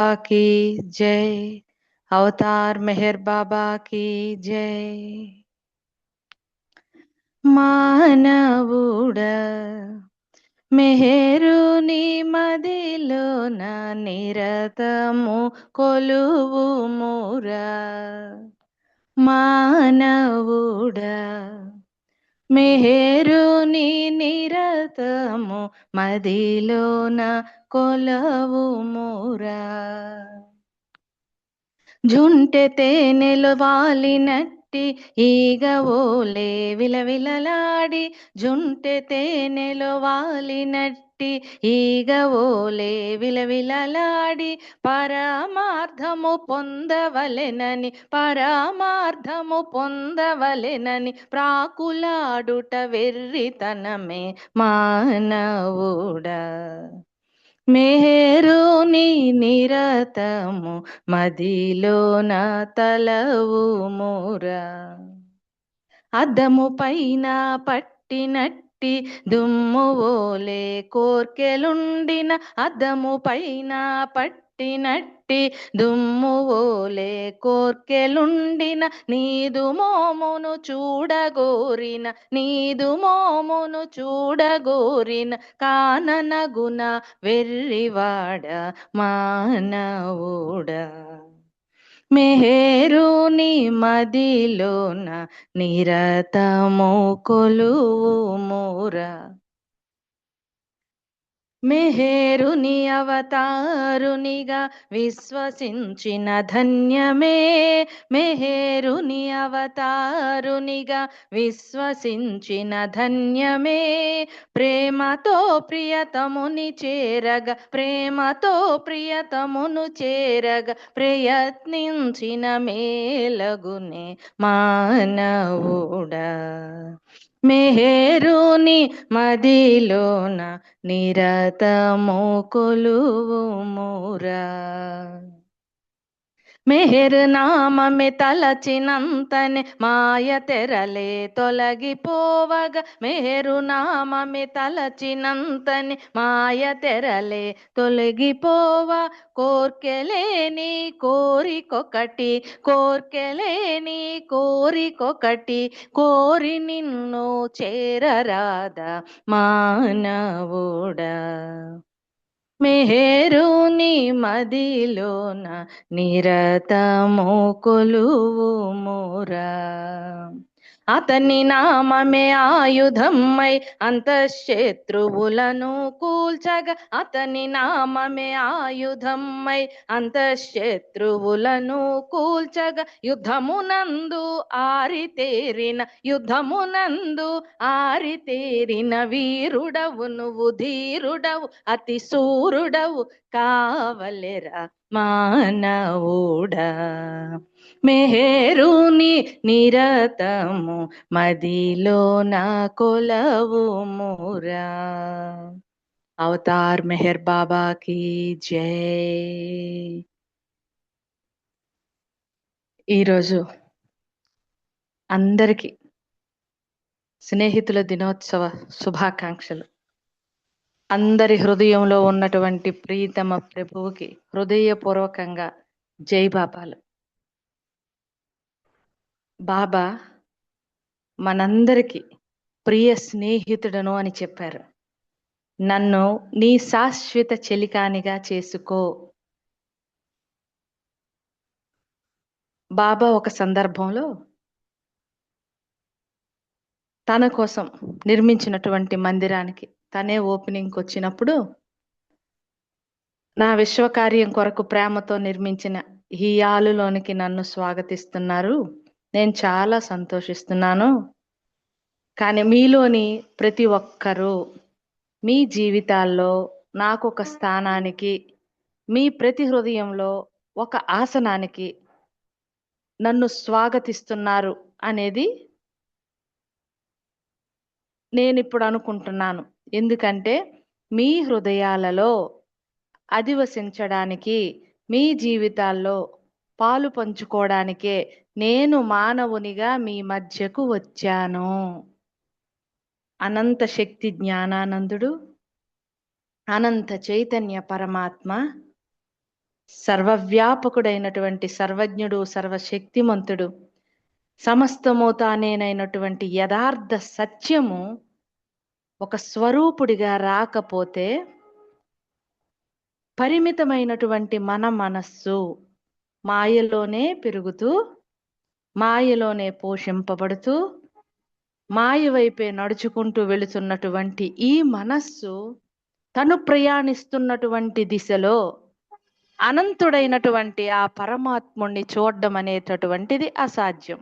की जय। अवतार मेहर बाबा की जय। మానవుడ మెహరుని మదిలోన నిరతము కొలువుమురా. మానవుడ మెహరుని నిరతము మదిలోన కొలువుమురా. జుంటె తేనెలు వాలినట్టి ఈగవోలే విలవిలలాడి, జుంటె తేనెలు వాలినట్టి ఈగవోలే విలవిలలాడి, పరమార్థము పొందవలెనని పరమార్థము పొందవలెనని ప్రాకులాడుట వెర్రితనమే మానవుడా. మెహరుని నిరతము మదిలోన తలవుమురా. అద్దము పైన పట్టినట్టి దుమ్ము ఓలే కోర్కెలుండిన, అద్దము పైన పట్టినట్టి దుమ్ము ఓలే కోర్కెలుండిన, నీదు మోమును చూడగోరిన నీదు మోమును చూడగోరిన కాననగున వెర్రివాడ మానవుడా. మెహరుని మదిలోన నిరతము కొలువుమురా. మెహరుని అవతారునిగా విశ్వసించిన ధన్యమే, మెహరుని అవతారునిగా విశ్వసించిన ధన్యమే. ప్రేమతో ప్రియతముని చేరగా ప్రేమతో ప్రియతమును చేరగా ప్రయత్నించిన మేలగునే మానవుడా. మెహరుని మదిలోన నిరతము కొలువుమురా. మెహర్ నామమే తలచినంతనే మాయ తెరలే తొలగిపోవగా, మెహరు నామమే తలచినంతనే మాయ తెరలే తొలగిపోవా. కోర్కెలేని కోరికొకటి కోర్కెలేని కోరికొకటి కోరి నిన్ను చేరరాదా మానవుడా. మెహరుని మదిలోన నిరతము కొలువుమురా. అతని నామమే ఆయుధమై అంతఃశత్రువులను కూల్చగా, అతని నామమే ఆయుధమై అంతఃశత్రువులను కూల్చగా, యుద్ధమునందు ఆరితేరిన యుద్ధమునందు ఆరితేరిన వీరుడవు నువ్వు, ధీరుడవు అతి శూరుడవు కావలెరా మానవుడా. మెహరుని నిరతము మదిలోన కొలవుమురా. అవతార్ మెహర్ బాబా की జై. ఈరోజు అందరికీ స్నేహితుల దినోత్సవ శుభాకాంక్షలు. అందరి హృదయంలో ఉన్నటువంటి ప్రీతమ ప్రభువుకి హృదయపూర్వకంగా జై బాబాలు. బాబా మనందరికీ ప్రియ స్నేహితుడను అని చెప్పారు. నన్ను నీ శాశ్వత చెలికానిగా చేసుకో. బాబా ఒక సందర్భంలో తన కోసం నిర్మించినటువంటి మందిరానికి తనే ఓపెనింగ్కి వచ్చినప్పుడు, నా విశ్వకార్యం కొరకు ప్రేమతో నిర్మించిన ఈ హాలులోనికి నన్ను స్వాగతిస్తున్నారు, నేను చాలా సంతోషిస్తున్నాను. కానీ మీలోని ప్రతి ఒక్కరూ మీ జీవితాల్లో నాకు ఒక స్థానానికి, మీ ప్రతి హృదయంలో ఒక ఆసనానికి నన్ను స్వాగతిస్తున్నారు అనేది నేను ఇప్పుడు అనుకుంటున్నాను. ఎందుకంటే మీ హృదయాలలో అధివసించడానికి, మీ జీవితాల్లో పాలు పంచుకోవడానికే నేను మానవునిగా మీ మధ్యకు వచ్చాను. అనంత శక్తి జ్ఞానానందుడు, అనంత చైతన్య పరమాత్మ సర్వవ్యాపకుడైనటువంటి సర్వజ్ఞుడు, సర్వశక్తిమంతుడు, సమస్తము తానేనైనటువంటి యథార్థ సత్యము ఒక స్వరూపుడిగా రాకపోతే పరిమితమైనటువంటి మన మనస్సు మాయలోనే పెరుగుతూ, మాయలోనే పోషింపబడుతూ, మాయ వైపే నడుచుకుంటూ వెళుతున్నటువంటి ఈ మనస్సు తను ప్రయాణిస్తున్నటువంటి దిశలో అనంతుడైనటువంటి ఆ పరమాత్ముణ్ణి చూడడం అనేటటువంటిది అసాధ్యం.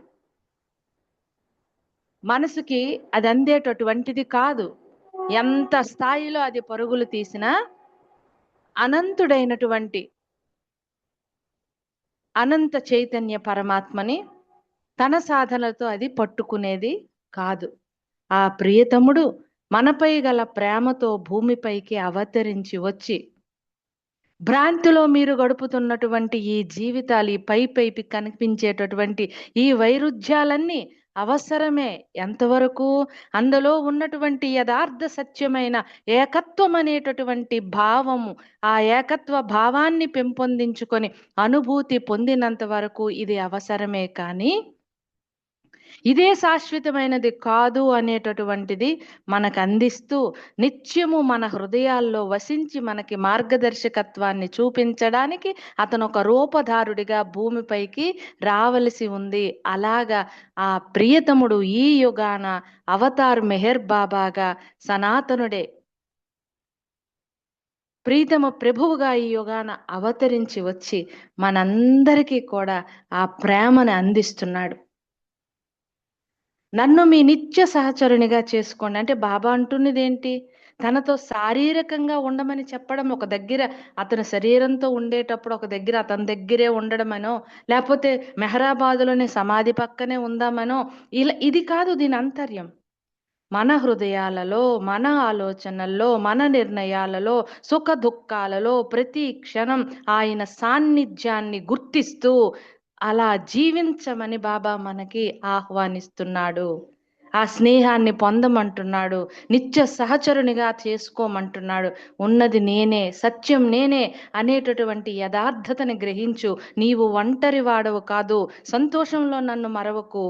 మనసుకి అది అందేటటువంటిది కాదు. ఎంత స్థాయిలో అది పరుగులు తీసినా అనంతుడైనటువంటి అనంత చైతన్య పరమాత్మని తన సాధనలతో అది పట్టుకునేది కాదు. ఆ ప్రియతముడు మనపై గల ప్రేమతో భూమిపైకి అవతరించి వచ్చి, భ్రాంతిలో మీరు గడుపుతున్నటువంటి ఈ జీవితాలు, ఈ పైపైకి కనిపించేటటువంటి ఈ వైరుధ్యాలన్నీ అవసరమే. ఎంతవరకు అందులో ఉన్నటువంటి యథార్థ సత్యమైన ఏకత్వం అనేటటువంటి భావము, ఆ ఏకత్వ భావాన్ని పెంపొందించుకొని అనుభూతి పొందినంత వరకు ఇది అవసరమే. కానీ ఇదే శాశ్వతమైనది కాదు అనేటటువంటిది మనకు అందిస్తూ, నిత్యము మన హృదయాల్లో వసించి మనకి మార్గదర్శకత్వాన్ని చూపించడానికి అతను ఒక రూపధారుడిగా భూమిపైకి రావలసి ఉంది. అలాగా ఆ ప్రియతముడు ఈ యుగాన అవతార్ మెహర్ బాబాగా సనాతనుడే ప్రీతమ ప్రభువుగా ఈ యుగాన అవతరించి వచ్చి మనందరికీ కూడా ఆ ప్రేమను అందిస్తున్నాడు. నన్ను మీ నిత్య సహచరునిగా చేసుకోండి అంటే బాబా అంటున్నది ఏంటి? తనతో శారీరకంగా ఉండమని చెప్పడం, ఒక దగ్గర అతని శరీరంతో ఉండేటప్పుడు ఒక దగ్గర అతని దగ్గరే ఉండడమనో, లేకపోతే మెహరాబాదులోని సమాధి పక్కనే ఉందామనో, ఇది కాదు దీని అంతర్యం. మన హృదయాలలో, మన ఆలోచనల్లో, మన నిర్ణయాలలో, సుఖ దుఃఖాలలో ప్రతి క్షణం ఆయన సాన్నిధ్యాన్ని గుర్తిస్తూ అలా జీవించమని బాబా మనకి ఆహ్వానిస్తున్నాడు. ఆ స్నేహాన్ని పొందమంటున్నాడు, నిత్య సహచరునిగా చేసుకోమంటున్నాడు. ఉన్నది నేనే, సత్యం నేనే అనేటటువంటి యథార్థతని గ్రహించు. నీవు ఒంటరి వాడవు కాదు. సంతోషంలో నన్ను మరవకు,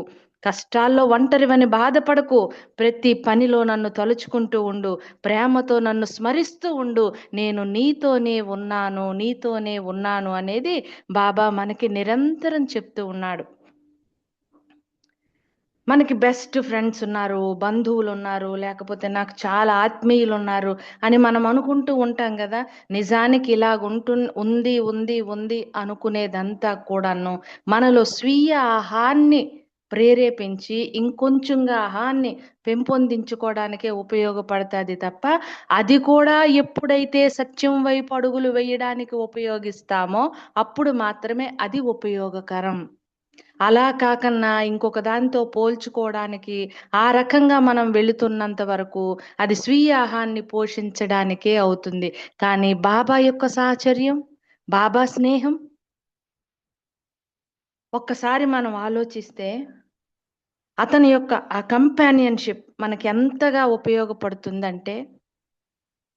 కష్టాల్లో ఒంటరివని బాధపడకు. ప్రతి పనిలో నన్ను తలుచుకుంటూ ఉండు, ప్రేమతో నన్ను స్మరిస్తూ ఉండు. నేను నీతోనే ఉన్నాను, నీతోనే ఉన్నాను అనేది బాబా మనకి నిరంతరం చెప్తూ ఉన్నాడు. మనకి బెస్ట్ ఫ్రెండ్స్ ఉన్నారు, బంధువులు ఉన్నారు, లేకపోతే నాకు చాలా ఆత్మీయులు ఉన్నారు అని మనం అనుకుంటూ ఉంటాం కదా. నిజానికి ఉంది ఉంది ఉంది అనుకునేదంతా కూడాను మనలో స్వీయ ఆహాన్ని ప్రేరేపించి ఇంకొంచెంగా ఆహాన్ని పెంపొందించుకోవడానికే ఉపయోగపడుతుంది తప్ప, అది కూడా ఎప్పుడైతే సత్యం వైపు అడుగులు వేయడానికి ఉపయోగిస్తామో అప్పుడు మాత్రమే అది ఉపయోగకరం. అలా కాకన్నా ఇంకొక దానితో పోల్చుకోవడానికి ఆ రకంగా మనం వెళుతున్నంత వరకు అది స్వీయ ఆహాన్ని పోషించడానికే అవుతుంది. కానీ బాబా యొక్క సాహచర్యం, బాబా స్నేహం ఒక్కసారి మనం ఆలోచిస్తే అతని యొక్క ఆ కంపానియన్షిప్ మనకి ఎంతగా ఉపయోగపడుతుందంటే,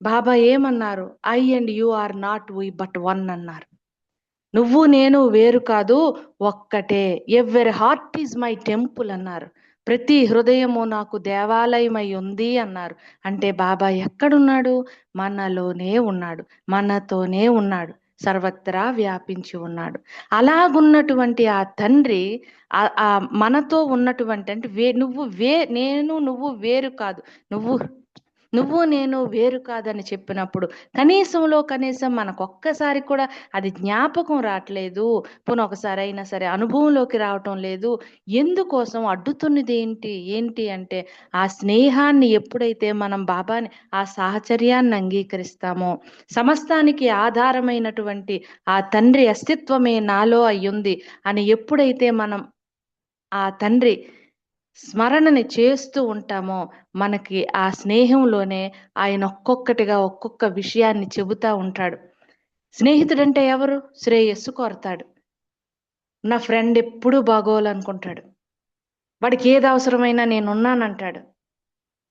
బాబా ఏమన్నారు? I and you are not we but one అన్నారు. నువ్వు నేను వేరు కాదు, ఒక్కటే. ఎవరి హార్ట్ ఈజ్ మై టెంపుల్ అన్నారు. ప్రతి హృదయము నాకు దేవాలయమై ఉంది అన్నారు. అంటే బాబా ఎక్కడున్నాడు? మనలోనే ఉన్నాడు, మనతోనే ఉన్నాడు, సర్వత్రా వ్యాపించి ఉన్నాడు. అలాగున్నటువంటి ఆ తండ్రి ఆ మనతో ఉన్నటువంటి అంటే నువ్వు వేరు కాదు, నువ్వు నేను వేరు కాదని చెప్పినప్పుడు కనీసం మనకు ఒక్కసారి కూడా అది జ్ఞాపకం రావట్లేదు. పోనీ ఒకసారి అయినా సరే అనుభవంలోకి రావటం లేదు. ఎందుకోసం అడ్డుతున్నది ఏంటి అంటే, ఆ స్నేహాన్ని ఎప్పుడైతే మనం బాబాని ఆ సాహచర్యాన్ని అంగీకరిస్తామో, సమస్తానికి ఆధారమైనటువంటి ఆ తండ్రి అస్తిత్వమే నాలో అయ్యుంది అని ఎప్పుడైతే మనం ఆ తండ్రి స్మరణని చేస్తూ ఉంటామో, మనకి ఆ స్నేహంలోనే ఆయన ఒక్కొక్క విషయాన్ని చెబుతా ఉంటాడు. స్నేహితుడంటే ఎవరు? శ్రేయస్సు కోరతాడు. నా ఫ్రెండ్ ఎప్పుడూ బాగోవాలనుకుంటాడు. వాడికి ఏది అవసరమైనా నేనున్నానంటాడు.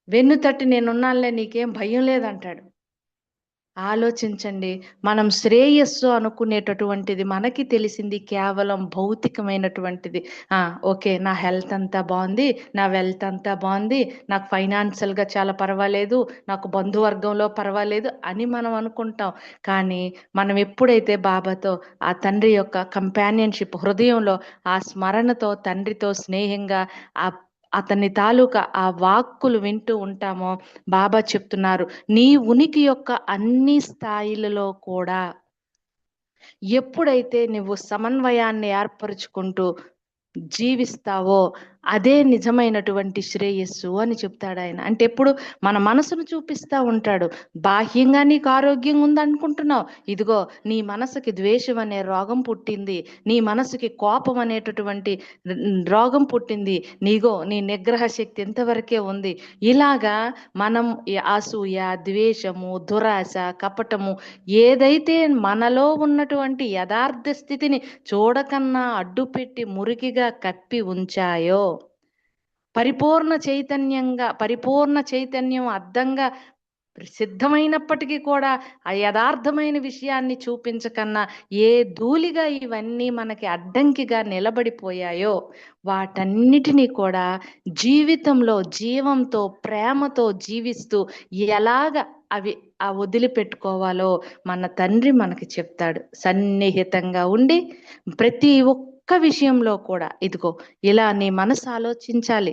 వెన్ను తట్టి నేనున్నానులే, నీకేం భయం లేదంటాడు. ఆలోచించండి. మనం శ్రేయస్సు అనుకునేటటువంటిది మనకి తెలిసింది కేవలం భౌతికమైనటువంటిది. ఓకే, నా హెల్త్ అంతా బాగుంది, నా వెల్త్ అంతా బాగుంది, నాకు ఫైనాన్షియల్గా చాలా పర్వాలేదు, నాకు బంధువర్గంలో పర్వాలేదు అని మనం అనుకుంటాం. కానీ మనం ఎప్పుడైతే బాబాతో ఆ తండ్రి యొక్క కంపానియన్షిప్ హృదయంలో ఆ స్మరణతో తండ్రితో స్నేహంగా అతని తాలూకా ఆ వాక్కులు వింటూ ఉంటామో, బాబా చెప్తున్నారు, నీ ఉనికి యొక్క అన్ని స్థాయిలలో కూడా ఎప్పుడైతే నువ్వు సమన్వయాన్ని ఏర్పరుచుకుంటూ జీవిస్తావో అదే నిజమైనటువంటి శ్రేయస్సు అని చెప్తాడు ఆయన. అంటే ఎప్పుడు మన మనసును చూపిస్తా ఉంటాడు. బాహ్యంగా నీకు ఆరోగ్యం ఉందనుకుంటున్నావు, ఇదిగో నీ మనసుకి ద్వేషం అనే రోగం పుట్టింది, నీ మనసుకి కోపం అనేటటువంటి రోగం పుట్టింది, నీ నిగ్రహ శక్తి ఎంతవరకే ఉంది. ఇలాగా మనం ఈ అసూయ, ద్వేషము, దురాశ, కపటము ఏదైతే మనలో ఉన్నటువంటి యథార్థ స్థితిని చూడకన్నా అడ్డుపెట్టి మురికిగా కప్పి ఉంచాయో, పరిపూర్ణ చైతన్యం అద్దంగా సిద్ధమైనప్పటికీ కూడా ఆ యథార్థమైన విషయాన్ని చూపించకన్నా ఏ ధూళిగా ఇవన్నీ మనకి అడ్డంకిగా నిలబడిపోయాయో వాటన్నిటినీ కూడా జీవితంలో జీవంతో ప్రేమతో జీవిస్తూ ఎలాగ అవి వదిలిపెట్టుకోవాలో మన తండ్రి మనకి చెప్తాడు. సన్నిహితంగా ఉండి ప్రతి ఒక్క విషయంలో కూడా ఇదిగో ఇలా నీ మనసు ఆలోచించాలి,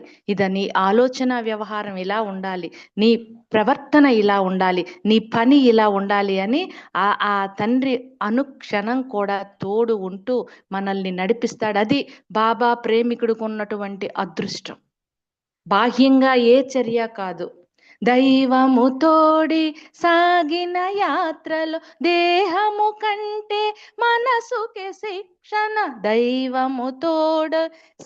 నీ ఆలోచన వ్యవహారం ఇలా ఉండాలి, నీ ప్రవర్తన ఇలా ఉండాలి, నీ పని ఇలా ఉండాలి అని ఆ తండ్రి అనుక్షణం కూడా తోడు ఉంటూ మనల్ని నడిపిస్తాడు. అది బాబా ప్రేమికుడికి ఉన్నటువంటి అదృష్టం. బాహ్యంగా ఏ చర్య కాదు. దైవము తోడి సాగిన యాత్రలో దేహము కంటే మనసుకే శిక్షణ. దైవము తోడ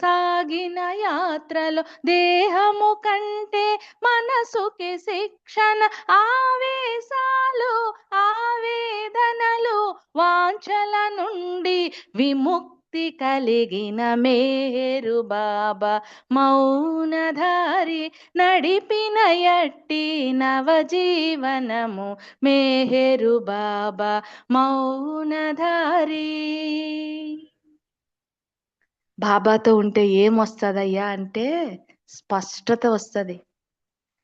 సాగిన యాత్రలో దేహము కంటే మనసుకే శిక్షణ. ఆవేశాలు ఆవేదనలు వాంఛల నుండి విముక్తి కలిగిన మేరు బాబా మౌనధారి నడిపిన ఎట్టి నవజీవనము మేహరు బాబా మౌనధారి. బాబాతో ఉంటే ఏమొస్తుందయ్యా అంటే స్పష్టత వస్తుంది.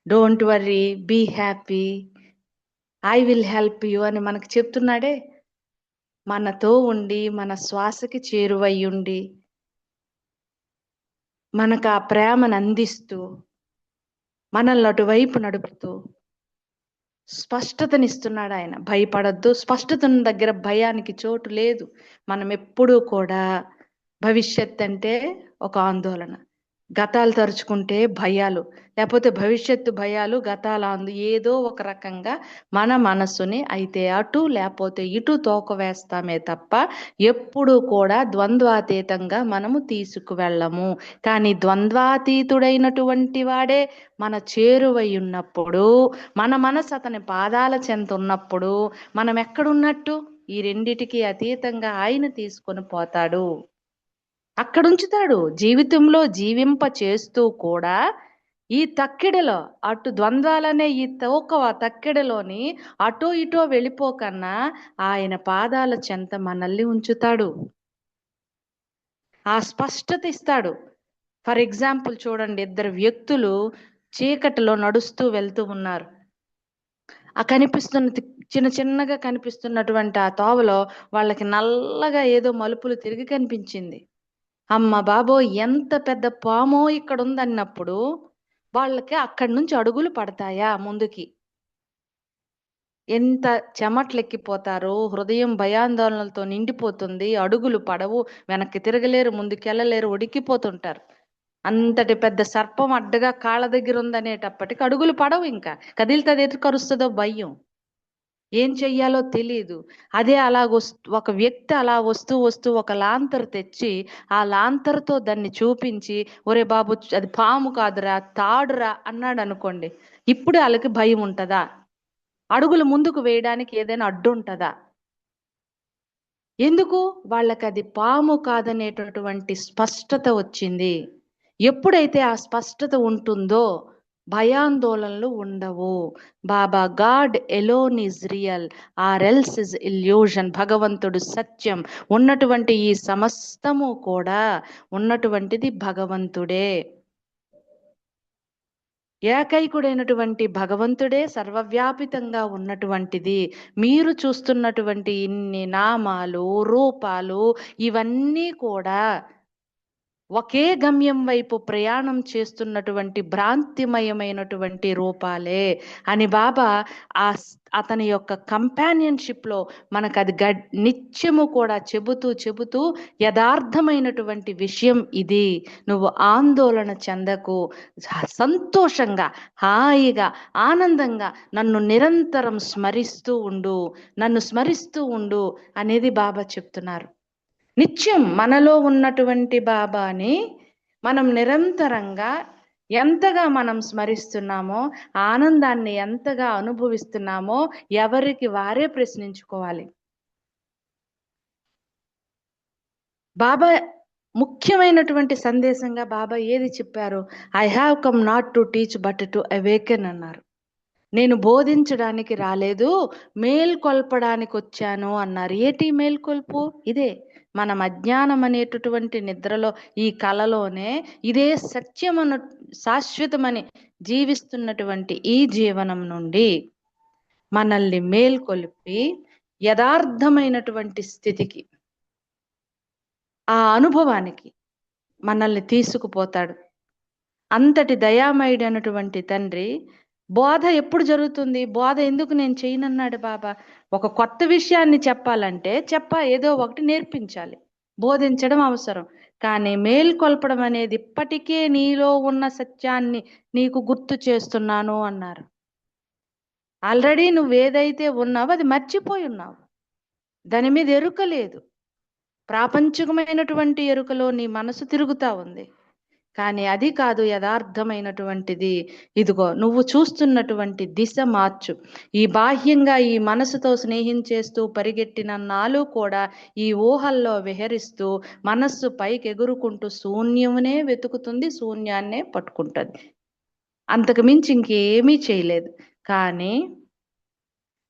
Don't worry, be happy, I will help you అని మనకు చెప్తున్నాడే. మనతో ఉండి మన శ్వాసకి చేరువయ్యుండి మనకు ఆ ప్రేమను అందిస్తూ మనల్ని అటువైపు నడుపుతూ స్పష్టతనిస్తున్నాడు ఆయన. భయపడద్దు, స్పష్టత దగ్గర భయానికి చోటు లేదు. మనం ఎప్పుడూ కూడా భవిష్యత్ అంటే ఒక ఆందోళన, గతాలు తరుచుకుంటే భయాలు, లేకపోతే భవిష్యత్తు భయాలు, గతాలు ఏదో ఒక రకంగా మన మనసుని అయితే అటు లేకపోతే ఇటు తోక వేస్తామే తప్ప ఎప్పుడు కూడా ద్వంద్వాతీతంగా మనము తీసుకువెళ్ళము. కానీ ద్వంద్వాతీతుడైనటువంటి వాడే మన చేరువై ఉన్నప్పుడు, మన మనసు అతని పాదాల చెంత ఉన్నప్పుడు మనం ఎక్కడున్నట్టు? ఈ రెండిటికి అతీతంగా ఆయన తీసుకొని పోతాడు, అక్కడుంచుతాడు. జీవితంలో జీవింప చేస్తూ కూడా ఈ తక్కిడిలో అటు ద్వంద్వాలనే ఈ తక్కిడిలోని అటో ఇటో వెళ్ళిపోకన్నా ఆయన పాదాల చెంత మనల్ని ఉంచుతాడు, ఆ స్పష్టత ఇస్తాడు. ఫర్ ఎగ్జాంపుల్ చూడండి, ఇద్దరు వ్యక్తులు చీకటిలో నడుస్తూ వెళ్తూ ఉన్నారు. ఆ చిన్నగా కనిపిస్తున్నటువంటి ఆ తోవలో వాళ్ళకి నల్లగా ఏదో మలుపులు తిరిగి కనిపించింది. అమ్మ బాబో, ఎంత పెద్ద పామో ఇక్కడ ఉందన్నప్పుడు వాళ్ళకి అక్కడి నుంచి అడుగులు పడతాయా ముందుకి? ఎంత చెమట్లెక్కిపోతారో, హృదయం భయాందోళనలతో నిండిపోతుంది, అడుగులు పడవు, వెనక్కి తిరగలేరు, ముందుకెళ్ళలేరు, ఉడికిపోతుంటారు. అంతటి పెద్ద సర్పం అడ్డగా కాళ్ళ దగ్గర ఉందనేటప్పటికి అడుగులు పడవు, ఇంకా కదిలితే ఎదురు కరుస్తుందో భయం, ఏం చెయ్యాలో తెలియదు. అదే ఒక వ్యక్తి అలా వస్తూ వస్తూ ఒక లాంతరు తెచ్చి ఆ లాంతరుతో దాన్ని చూపించి, ఒరే బాబు అది పాము కాదురా, తాడురా అన్నాడు అనుకోండి, ఇప్పుడు వాళ్ళకి భయం ఉంటుందా? అడుగులు ముందుకు వేయడానికి ఏదైనా అడ్డు ఉంటుందా? ఎందుకు? వాళ్ళకి అది పాము కాదనేటటువంటి స్పష్టత వచ్చింది. ఎప్పుడైతే ఆ స్పష్టత ఉంటుందో భయాందోళనలు ఉండవు. Baba God alone is real all else is illusion. భగవంతుడు సత్యం. ఉన్నటువంటి ఈ సమస్తము కూడా ఉన్నటువంటిది భగవంతుడే. ఏకైకుడైనటువంటి భగవంతుడే సర్వవ్యాపితంగా ఉన్నటువంటిది. మీరు చూస్తున్నటువంటి ఇన్ని నామాలు, రూపాలు ఇవన్నీ కూడా ఒకే గమ్యం వైపు ప్రయాణం చేస్తున్నటువంటి భ్రాంతిమయమైనటువంటి రూపాలే అని బాబా అతని యొక్క కంపానియన్షిప్లో మనకు అది నిత్యము కూడా చెబుతూ యథార్థమైనటువంటి విషయం ఇది. నువ్వు ఆందోళన చెందకు, సంతోషంగా, హాయిగా, ఆనందంగా నన్ను నిరంతరం నన్ను స్మరిస్తూ ఉండు అనేది బాబా చెప్తున్నారు. నిత్యం మనలో ఉన్నటువంటి బాబాని మనం నిరంతరంగా ఎంతగా మనం స్మరిస్తున్నామో, ఆనందాన్ని ఎంతగా అనుభవిస్తున్నామో ఎవరికి వారే ప్రశ్నించుకోవాలి. బాబా ముఖ్యమైనటువంటి సందేశంగా బాబా ఏది చెప్పారు? I have come not to teach but to awaken అన్నారు. నేను బోధించడానికి రాలేదు, మేల్కొల్పడానికి వచ్చాను అన్నారు. ఏటి మేల్కొల్పు? ఇదే మనం అజ్ఞానం అనేటటువంటి నిద్రలో, ఈ కలలోనే ఇదే సత్యమను శాశ్వతమని జీవిస్తున్నటువంటి ఈ జీవనం నుండి మనల్ని మేల్కొల్పి యథార్థమైనటువంటి స్థితికి, ఆ అనుభవానికి మనల్ని తీసుకుపోతాడు. అంతటి దయామయుడైనటువంటి తండ్రి బోధ ఎప్పుడు జరుగుతుంది? బోధ ఎందుకు నేను చేయనన్నాడు బాబా? ఒక కొత్త విషయాన్ని చెప్పాలంటే ఏదో ఒకటి నేర్పించాలి, బోధించడం అవసరం. కానీ మేల్కొల్పడం అనేది ఇప్పటికే నీలో ఉన్న సత్యాన్ని నీకు గుర్తు చేస్తున్నాను అన్నారు. ఆల్రెడీ నువ్వేదైతే ఉన్నావో అది మర్చిపోయి ఉన్నావు, దాని మీద ఎరుక లేదు. ప్రాపంచికమైనటువంటి ఎరుకలో నీ మనసు తిరుగుతా ఉంది. కానీ అది కాదు యథార్థమైనటువంటిది. ఇదిగో నువ్వు చూస్తున్నటువంటి దిశ మార్చు. ఈ బాహ్యంగా ఈ మనసుతో స్నేహం చేస్తూ పరిగెట్టినన్నాళ్ళు కూడా ఈ ఊహల్లో విహరిస్తూ మనస్సు పైకి ఎగురుకుంటూ శూన్యమునే వెతుకుతుంది, శూన్యాన్నే పట్టుకుంటుంది. అంతకు మించి ఇంకేమీ చేయలేదు. కానీ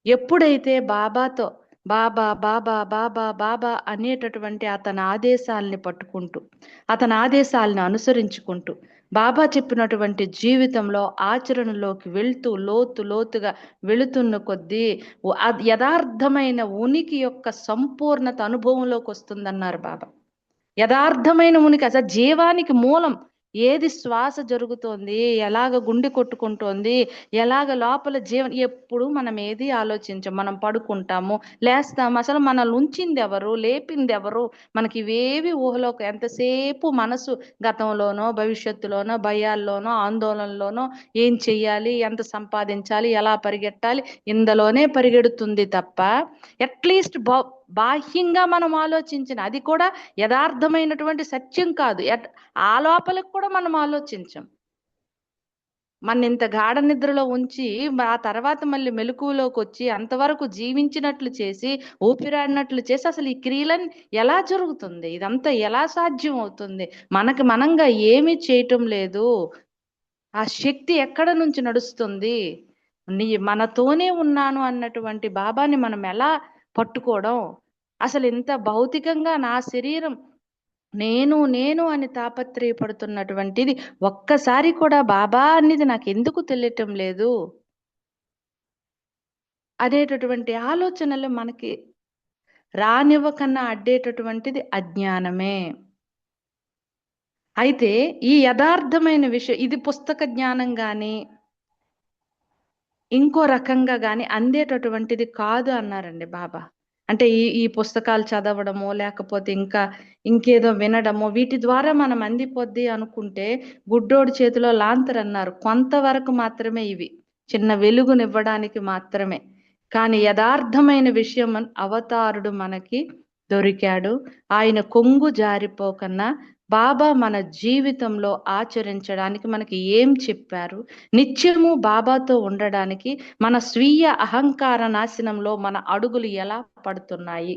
ఎప్పుడైతే బాబాతో బాబా బాబా బాబా బాబా అనేటటువంటి అతని ఆదేశాలని పట్టుకుంటూ, అతని ఆదేశాలను అనుసరించుకుంటూ, బాబా చెప్పినటువంటి జీవితంలో ఆచరణలోకి వెళ్తూ లోతుగా వెళుతున్న కొద్దీ యథార్థమైన ఉనికి యొక్క సంపూర్ణత అనుభవంలోకి వస్తుందన్నారు బాబా. యథార్థమైన ఉనికి, అసలు జీవానికి మూలం ఏది? శ్వాస జరుగుతోంది, ఎలాగ గుండె కొట్టుకుంటోంది, ఎలాగ లోపల జీవన, ఎప్పుడు మనం ఏది ఆలోచించం. మనం పడుకుంటాము, లేస్తాము, అసలు మనల్ని ఉంచింది ఎవరు, లేపింది ఎవరు? మనకి ఇవేవి ఊహలోకి. ఎంతసేపు మనసు గతంలోనో భవిష్యత్తులోనో భయాల్లోనో ఆందోళనలోనో ఏం చెయ్యాలి, ఎంత సంపాదించాలి, ఎలా పరిగెట్టాలి, ఇందులోనే పరిగెడుతుంది తప్ప అట్లీస్ట్ బాహ్యంగా మనం ఆలోచించిన అది కూడా యథార్థమైనటువంటి సత్యం కాదు. ఆ లోపలికి కూడా మనం ఆలోచించం. మన ఇంత గాఢ నిద్రలో ఉంచి ఆ తర్వాత మళ్ళీ మెలకువలోకి వచ్చి అంతవరకు జీవించినట్లు చేసి, ఊపిరాడినట్లు చేసి, అసలు ఈ క్రియలను ఎలా జరుగుతుంది? ఇదంతా ఎలా సాధ్యం అవుతుంది? మనంగా ఏమీ చేయటం లేదు. ఆ శక్తి ఎక్కడ నుంచి నడుస్తుంది? మనతోనే ఉన్నాను అన్నటువంటి బాబాని మనం ఎలా పట్టుకోవడం? అసలు ఇంత భౌతికంగా నా శరీరం నేను అని తాపత్రయపడుతున్నటువంటిది ఒక్కసారి కూడా బాబా అనేది నాకు ఎందుకు తెలియటం లేదు అనేటటువంటి ఆలోచనలు మనకి రానివ్వకన్నా అడ్డేటటువంటిది అజ్ఞానమే. అయితే ఈ యథార్థమైన విషయం, ఇది పుస్తక జ్ఞానం కానీ ఇంకో రకంగా కానీ అందేటటువంటిది కాదు అన్నారండి బాబా. అంటే ఈ పుస్తకాలు చదవడమో లేకపోతే ఇంకేదో వినడమో వీటి ద్వారా మనం అందిపోద్ది అనుకుంటే గుడ్డోడి చేతిలో లాంతర్ అన్నారు. కొంతవరకు మాత్రమే ఇవి, చిన్న వెలుగునివ్వడానికి మాత్రమే. కానీ యథార్థమైన విషయం అవతారుడు మనకి దొరికాడు. ఆయన కొంగు జారిపోకన్నా బాబా మన జీవితంలో ఆచరించడానికి మనకి ఏం చెప్పారు, నిత్యము బాబాతో ఉండడానికి మన స్వీయ అహంకార నాశనంలో మన అడుగులు ఎలా పడుతున్నాయి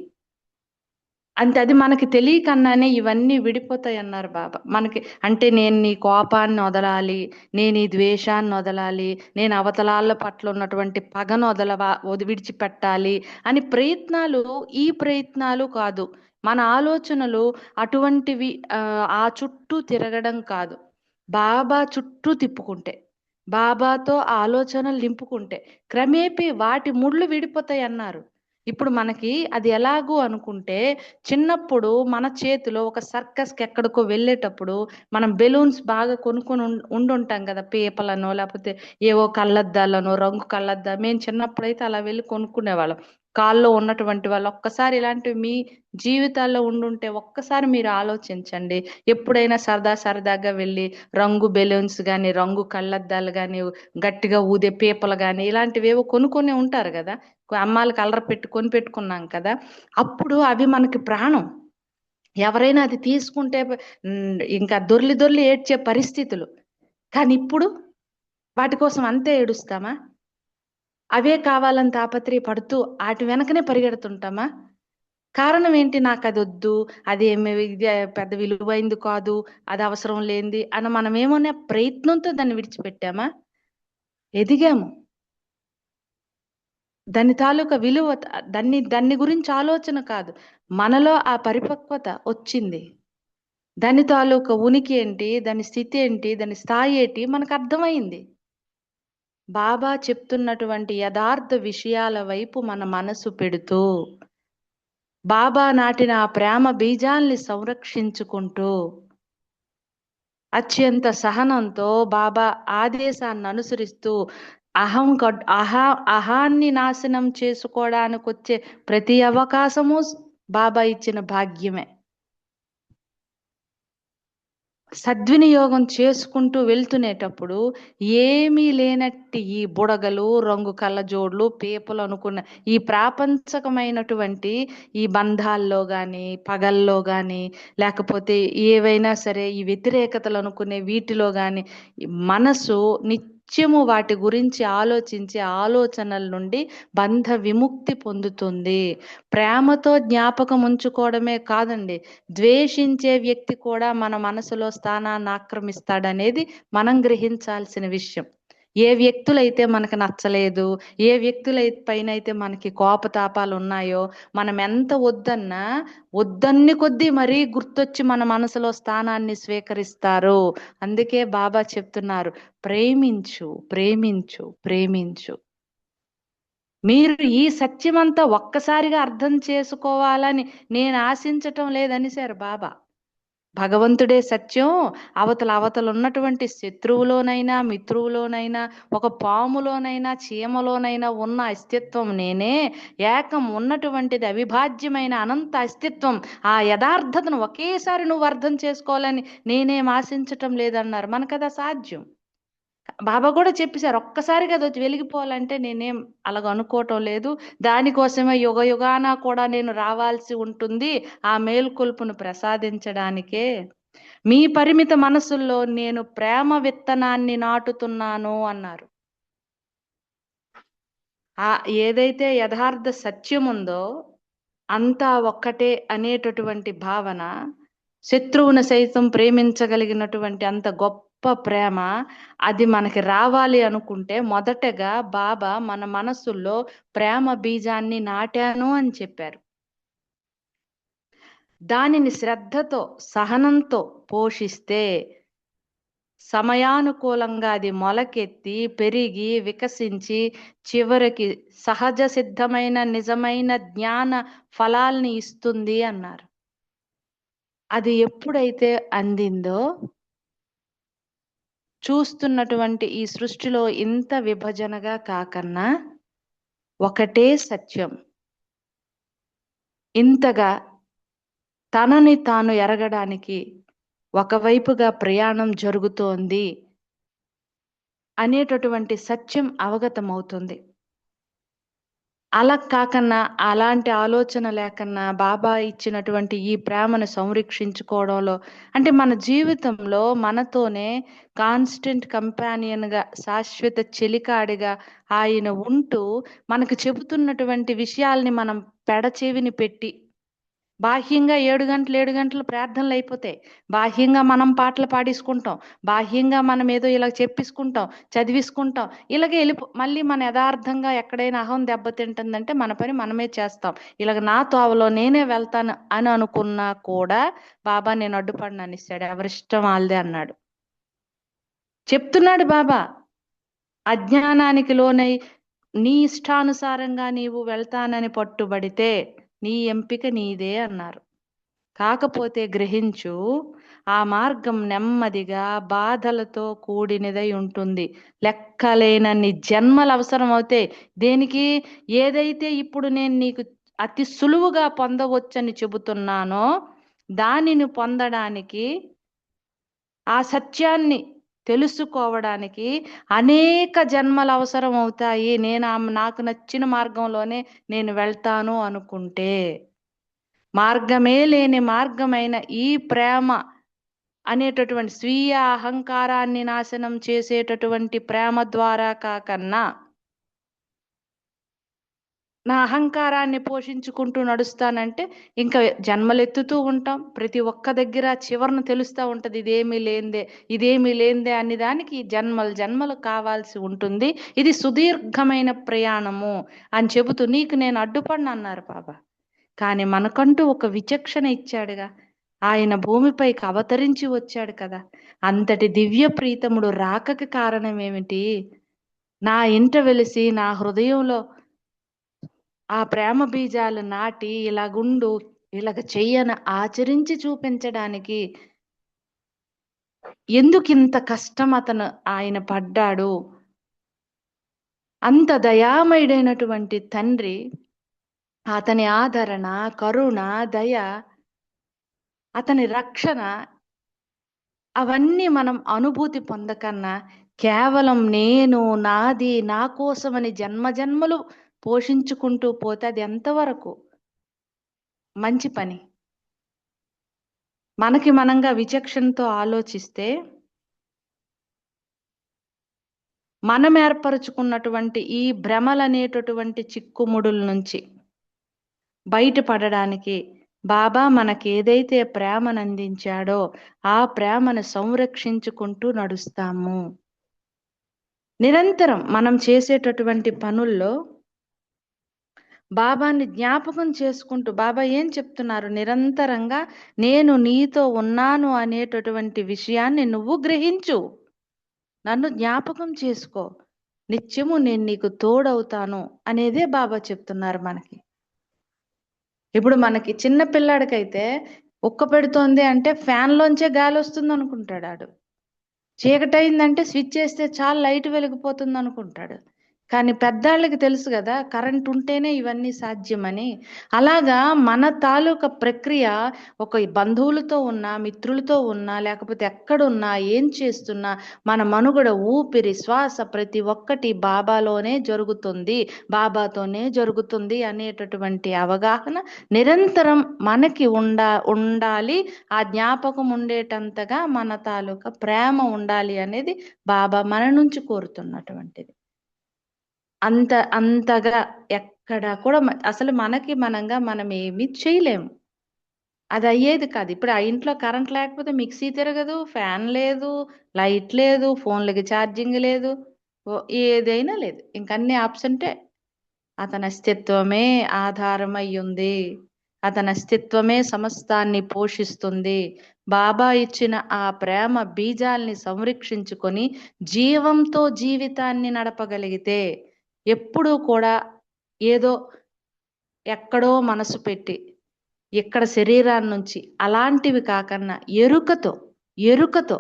అంతే, అది మనకి తెలియకన్నానే ఇవన్నీ విడిపోతాయన్నారు బాబా. మనకి అంటే నేను నీ కోపాన్ని వదలాలి, నేను ఈ ద్వేషాన్ని వదలాలి, నేను అవతలాళ్ళ పట్ల ఉన్నటువంటి పగను విడిచిపెట్టాలి అని ప్రయత్నాలు, ఈ ప్రయత్నాలు కాదు. మన ఆలోచనలు అటువంటివి ఆ చుట్టూ తిరగడం కాదు. బాబా చుట్టూ తిప్పుకుంటే, బాబాతో ఆ ఆలోచనలు నింపుకుంటే క్రమేపీ వాటి ముళ్ళు విడిపోతాయి అన్నారు. ఇప్పుడు మనకి అది ఎలాగూ అనుకుంటే, చిన్నప్పుడు మన చేతిలో ఒక సర్కస్‌కి ఎక్కడికో వెళ్ళేటప్పుడు మనం బెలూన్స్ బాగా కొనుక్కొని ఉండుంటాం కదా! పీపలనో లేకపోతే ఏవో కళ్ళద్దాలనో, రంగు కళ్ళద్దా మేము చిన్నప్పుడైతే అలా వెళ్ళి కొనుక్కునేవాళ్ళం. కాల్లో ఉన్నటువంటి వాళ్ళు ఒక్కసారి ఇలాంటివి మీ జీవితాల్లో ఉండుంటే ఒక్కసారి మీరు ఆలోచించండి. ఎప్పుడైనా సరదాగా వెళ్ళి రంగు బెలూన్స్ గాని, రంగు కళ్ళద్దాలు గాని, గట్టిగా ఊదే పీపలు గాని ఇలాంటివేవో కొనుక్కొనే ఉంటారు గదా! అమ్మాలకి అల్లరి పెట్టుకున్నాం కదా! అప్పుడు అవి మనకి ప్రాణం. ఎవరైనా అది తీసుకుంటే ఇంకా దొర్లి ఏడ్చే పరిస్థితులు. కానీ ఇప్పుడు వాటి కోసం అంతే ఏడుస్తామా? అవే కావాలని తాపత్రయపడుతూ ఆటి వెనకనే పరిగెడుతుంటామా? కారణం ఏంటి? నాకదొద్దు, అదేమి ఇది పెద్ద విలువైంది కాదు, అది అవసరం లేనిది అని మనమేమన్నా ప్రయత్నంతో దాన్ని విడిచిపెట్టామా? ఎదిగాము. దాని తాలూకా విలువ దాన్ని గురించి ఆలోచన కాదు. మనలో ఆ పరిపక్వత వచ్చింది. దాని తాలూకా ఉనికి ఏంటి? దాని స్థితి ఏంటి? దాని స్థాయి ఏంటి? మనకర్థమైంది. బాబా చెప్తున్నటువంటి యథార్థ విషయాల వైపు మన మనసు పెడుతూ, బాబా నాటిన ఆ ప్రేమ బీజాల్ని సంరక్షించుకుంటూ, అత్యంత సహనంతో బాబా ఆదేశాన్ని అనుసరిస్తూ, అహాన్ని నాశనం చేసుకోవడానికొచ్చే ప్రతి అవకాశము బాబా ఇచ్చిన భాగ్యమే. సద్వినియోగం చేసుకుంటూ వెళ్తునేటప్పుడు ఏమీ లేనట్టి ఈ బుడగలు, రంగు కళ్ళజోడ్లు, పీపలు అనుకున్న ఈ ప్రాపంచకమైనటువంటి ఈ బంధాల్లో గాని, పగల్లో గాని, లేకపోతే ఏవైనా సరే ఈ వ్యతిరేకతలు అనుకునే వీటిలో గాని మనసు నిత్యము వాటి గురించి ఆలోచించే ఆలోచనల నుండి బంధ విముక్తి పొందుతుంది. ప్రేమతో జ్ఞాపకం ఉంచుకోవడమే కాదండి, ద్వేషించే వ్యక్తి కూడా మన మనసులో స్థానాన్ని ఆక్రమిస్తాడనేది మనం గ్రహించాల్సిన విషయం. ఏ వ్యక్తులైతే మనకు నచ్చలేదు, ఏ పైనైతే మనకి కోపతాపాలు ఉన్నాయో, మనం ఎంత వద్దన్నా వద్దన్ని కొద్దీ మరీ గుర్తొచ్చి మన మనసులో స్థానాన్ని స్వీకరిస్తారు. అందుకే బాబా చెప్తున్నారు, ప్రేమించు, ప్రేమించు, ప్రేమించు. మీరు ఈ సత్యమంతా ఒక్కసారిగా అర్థం చేసుకోవాలని నేను ఆశించటం లేదనిసారు బాబా. భగవంతుడే సత్యం. అవతల ఉన్నటువంటి శత్రువులోనైనా, మిత్రువులోనైనా, ఒక పాములోనైనా, చీమలోనైనా ఉన్న అస్తిత్వం నేనే. ఏకం ఉన్నటువంటిది అవిభాజ్యమైన అనంత అస్తిత్వం. ఆ యథార్థతను ఒకేసారి నువ్వు అర్థం చేసుకోవాలని నేనేం ఆశించటం లేదన్నారు. మనకది అసాధ్యం. బాబా కూడా చెప్పేశారు, ఒక్కసారిగా అది వెలిగిపోవాలంటే నేనేం అలాగ అనుకోవటం లేదు. దానికోసమే యుగాన కూడా నేను రావాల్సి ఉంటుంది, ఆ మేల్కొల్పును ప్రసాదించడానికే. మీ పరిమిత మనసుల్లో నేను ప్రేమ విత్తనాన్ని నాటుతున్నాను అన్నారు. ఏదైతే యథార్థ సత్యం ఉందో అంతా ఒక్కటే అనేటటువంటి భావన, శత్రువును సైతం ప్రేమించగలిగినటువంటి అంత గొప్ప ప్రేమ, అది మనకి రావాలి అనుకుంటే మొదటగా బాబా మన మనసుల్లో ప్రేమ బీజాన్ని నాటాను అని చెప్పారు. దానిని శ్రద్ధతో, సహనంతో పోషిస్తే సమయానుకూలంగా అది మొలకెత్తి, పెరిగి, వికసించి చివరికి సహజ సిద్ధమైన నిజమైన జ్ఞాన ఫలాల్ని ఇస్తుంది అన్నారు. అది ఎప్పుడైతే అందిందో, చూస్తున్నటువంటి ఈ సృష్టిలో ఇంత విభజనగా కాకన్నా ఒకటే సత్యం ఇంతగా తనని తాను ఎరగడానికి ఒకవైపుగా ప్రయాణం జరుగుతోంది అనేటటువంటి సత్యం అవగతమవుతుంది. అలా కాకన్నా, అలాంటి ఆలోచన లేకన్నా బాబా ఇచ్చినటువంటి ఈ ప్రేమను సంరక్షించుకోవడంలో, అంటే మన జీవితంలో మనతోనే కాన్స్టెంట్ కంపానియన్‌గా, శాశ్వత చెలికాడిగా ఆయన ఉంటూ మనకు చెబుతున్నటువంటి విషయాల్ని మనం పెడచెవిని పెట్టి బాహ్యంగా 7 గంటలు ప్రార్థనలు అయిపోతాయి. బాహ్యంగా మనం పాటలు పాడేసుకుంటాం. బాహ్యంగా మనం ఏదో ఇలా చెప్పేసుకుంటాం, చదివేసుకుంటాం. ఇలాగే మళ్ళీ మన యథార్థంగా ఎక్కడైనా అహం దెబ్బతింటుందంటే మన పని మనమే చేస్తాం. ఇలాగ నా తోవలో నేనే వెళ్తాను అని అనుకున్నా కూడా బాబా నేను అడ్డుపడను అనేసాడు. ఎవరిష్టం వాళ్ళదే అన్నాడు. చెప్తున్నాడు బాబా, అజ్ఞానానికి లోనై నీ ఇష్టానుసారంగా నీవు వెళ్తానని పట్టుబడితే నీ ఎంపిక నీదే అన్నారు. కాకపోతే గ్రహించు, ఆ మార్గం నెమ్మదిగా బాధలతో కూడినదై ఉంటుంది. లెక్కలేనన్ని జన్మలు అవసరం అవుతాయి. దేనికి? ఏదైతే ఇప్పుడు నేను నీకు అతి సులువుగా పొందవచ్చని చెబుతున్నానో దానిని పొందడానికి, ఆ సత్యాన్ని తెలుసుకోవడానికి అనేక జన్మలు అవసరం అవుతాయి. నాకు నచ్చిన మార్గంలోనే నేను వెళ్తాను అనుకుంటే, మార్గమే లేని మార్గమైన ఈ ప్రేమ అనేటటువంటి స్వీయ అహంకారాన్ని నాశనం చేసేటటువంటి ప్రేమ ద్వారా కాకన్నా నా అహంకారాన్ని పోషించుకుంటూ నడుస్తానంటే ఇంకా జన్మలెత్తుతూ ఉంటాం. ప్రతి ఒక్క దగ్గర చివరన తెలుస్తూ ఉంటది ఇదేమీ లేందే అనే దానికి జన్మలు జన్మలు కావాల్సి ఉంటుంది. ఇది సుదీర్ఘమైన ప్రయాణము అని చెబుతూ నీకు నేను అడ్డుపడిన అన్నారు బాబా. కానీ మనకంటూ ఒక విచక్షణ ఇచ్చాడుగా. ఆయన భూమిపైకి అవతరించి వచ్చాడు కదా. అంతటి దివ్య ప్రీతముడు రాకకి కారణం ఏమిటి? నా ఇంట వెలిసి నా హృదయంలో ఆ ప్రేమ బీజాలు నాటి ఇలాగ చెయ్యన ఆచరించి చూపించడానికి ఎందుకింత కష్టం ఆయన పడ్డాడు? అంత దయామయుడైనటువంటి తండ్రి, అతని ఆదరణ, కరుణ, దయ, అతని రక్షణ, అవన్నీ మనం అనుభూతి పొందకన్నా కేవలం నేను, నాది, నా కోసమని జన్మజన్మలు పోషించుకుంటూ పోతే అది ఎంతవరకు మంచి పని? మనకి మనంగా విచక్షణతో ఆలోచిస్తే మనం ఏర్పరచుకున్నటువంటి ఈ భ్రమలనేటటువంటి చిక్కుముడుల నుంచి బయటపడడానికి బాబా మనకేదైతే ప్రేమను అందించాడో ఆ ప్రేమను సంరక్షించుకుంటూ నడుస్తాము. నిరంతరం మనం చేసేటటువంటి పనుల్లో బాబాని జ్ఞాపకం చేసుకుంటూ బాబా ఏం చెప్తున్నారు? నిరంతరంగా నేను నీతో ఉన్నాను అనేటటువంటి విషయాన్ని నువ్వు గ్రహించు, నన్ను జ్ఞాపకం చేసుకో, నిత్యము నేను నీకు తోడవుతాను అనేదే బాబా చెప్తున్నారు మనకి. ఇప్పుడు మనకి చిన్న పిల్లాడికైతే ఉక్క పెడుతోంది అంటే ఫ్యాన్లోంచే గాలి వస్తుంది అనుకుంటాడు ఆడు. చీకటయిందంటే స్విచ్ చేస్తే చాలు లైట్ వెలిగిపోతుంది అనుకుంటాడు. కానీ పెద్దాళ్ళకి తెలుసు కదా, కరెంట్ ఉంటేనే ఇవన్నీ సాధ్యమని. అలాగా మన తాలూకా ప్రక్రియ ఒక బంధువులతో ఉన్నా, మిత్రులతో ఉన్నా, లేకపోతే ఎక్కడున్నా, ఏం చేస్తున్నా మన మనుగడ, ఊపిరి, శ్వాస ప్రతి ఒక్కటి బాబాలోనే జరుగుతుంది, బాబాతోనే జరుగుతుంది అనేటటువంటి అవగాహన నిరంతరం మనకి ఉండాలి. ఆ జ్ఞాపకం ఉండేటంతగా మన తాలూకా ప్రేమ ఉండాలి అనేది బాబా మన నుంచి కోరుతున్నటువంటిది. అంతగా ఎక్కడ కూడా అసలు మనకి మనంగా మనం ఏమీ చేయలేము. అది అయ్యేది కాదు. ఇప్పుడు ఆ ఇంట్లో కరెంట్ లేకపోతే మిక్సీ తిరగదు, ఫ్యాన్ లేదు, లైట్ లేదు, ఫోన్లకి ఛార్జింగ్ లేదు, ఏదైనా లేదు. ఇంకన్నీ ఆబ్సెంటే. అతని అస్తిత్వమే ఆధారమై ఉంది. అతని అస్తిత్వమే సమస్తాన్ని పోషిస్తుంది. బాబా ఇచ్చిన ఆ ప్రేమ బీజాల్ని సంరక్షించుకొని జీవంతో జీవితాన్ని నడపగలిగితే ఎప్పుడూ కూడా ఏదో ఎక్కడో మనసు పెట్టి ఇక్కడ శరీరాన్ని నుంచి అలాంటివి కాకన్నా ఎరుకతో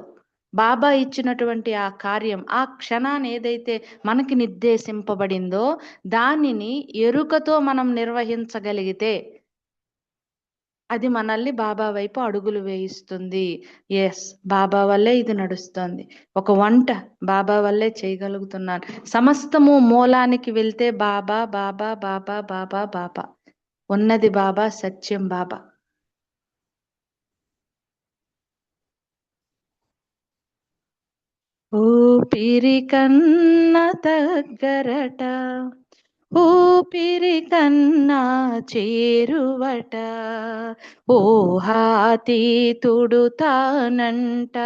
బాబా ఇచ్చినటువంటి ఆ కార్యం, ఆ క్షణాన్ని ఏదైతే మనకి నిర్దేశింపబడిందో దానిని ఎరుకతో మనం నిర్వహించగలిగితే అది మనల్ని బాబా వైపు అడుగులు వేయిస్తుంది. ఎస్, బాబా వల్లే ఇది నడుస్తుంది. ఒక వంట బాబా వల్లే చేయగలుగుతున్నాను. సమస్తము మూలానికి వెళ్తే బాబా బాబా బాబా బాబా బాబా. ఉన్నది బాబా, సత్యం బాబా. ఊపిరి కన్న దగ్గరట ఊపిరి కన్నా చేరువట, ఊహాతీతుడు తానంట,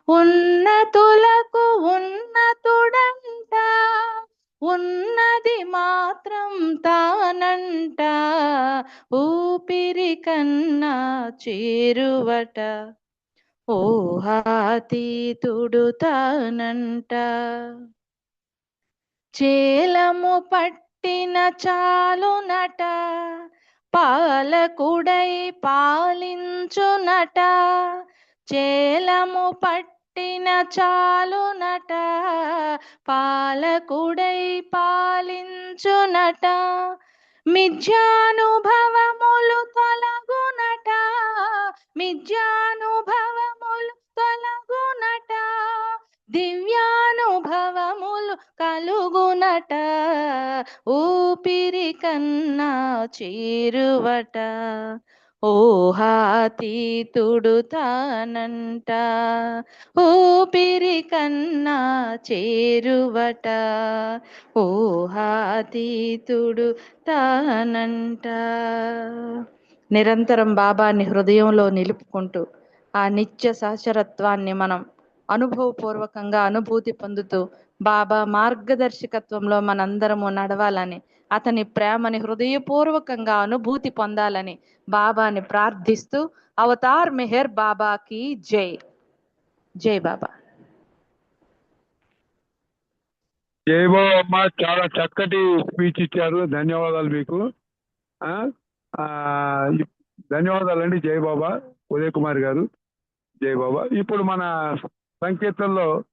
ఉన్నతులకు ఉన్నతుడంట, ఉన్నది మాత్రం తానంట, ఊపిరి కన్నా చేరువట, ఊహాతీతుడు తానంట. చేలము పట్టిన చాలునట, పాలకుడై పాలించునట, చేలము పట్టిన చాలునట, పాలకుడై పాలించునట, మిథ్యానుభవములు తొలగునట, మిథ్యానుభవములు తొలగునట, దివ్యానుభవములు కలుగునట, ఊపిరి కన్నా చేరువట, ఊహాతీతుడు తానంట, ఊపిరి కన్నా చేరువట, ఊహాతీతుడు తానంట. నిరంతరం బాబాని హృదయంలో నిలుపుకుంటూ ఆ నిత్య సహచరత్వాన్ని మనం అనుభవపూర్వకంగా అనుభూతి పొందుతూ బాబా మార్గదర్శకత్వంలో మనందరము నడవాలని, అతని ప్రేమని హృదయపూర్వకంగా అనుభూతి పొందాలని బాబాని ప్రార్థిస్తూ అవతార్ మెహర్ బాబాకి జై. జై బాబా. జై బాబా అమ్మ, చాలా చక్కటి స్పీచ్ ఇచ్చారు. ధన్యవాదాలు మీకు. ఆ, ఆ, ధన్యవాదాలండి జై బాబా ఉదయ్ కుమార్ గారు. జై బాబా. ఇప్పుడు మన సంకీర్తనలో